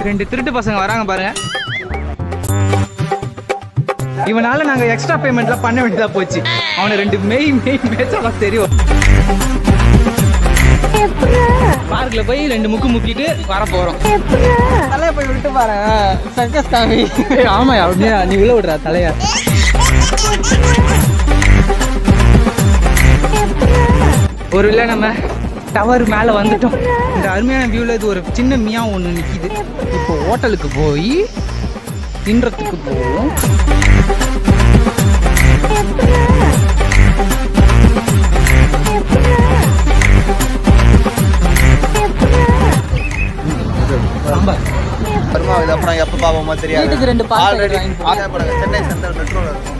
2 திருட்டு பசங்க வராங்க பாருங்க. இவனால நாங்க எக்ஸ்ட்ரா பேமெண்ட்லாம் பண்ண வேண்டியதா போச்சு. அவனை 2 மெயின் மேட்சா தெரியும். பார்க்ல போய் 2 முக்கு முக்கிட்டு வர போறோம். தலைய போய் விட்டு பாரு. சர்க்கஸ் காமி. ஆமா அப்படியே நீ உள்ள விடுறா தலைய. ஒருவேளை நம்ம டவர் மேல வந்துட்டோம். இந்த அருமையான வியூல இது ஒரு சின்ன மியா ஒண்ணு நிக்குது. இப்போ ஹோட்டலுக்கு போய் தின்றதுக்கு போவோம். அப்புறம் எப்ப பாப்போமா தெரியாது. வீட்டுக்கு 2 ஆல்ரெடி சென்னை சென்ட்ரல் மெட்ரோல இருக்கும்.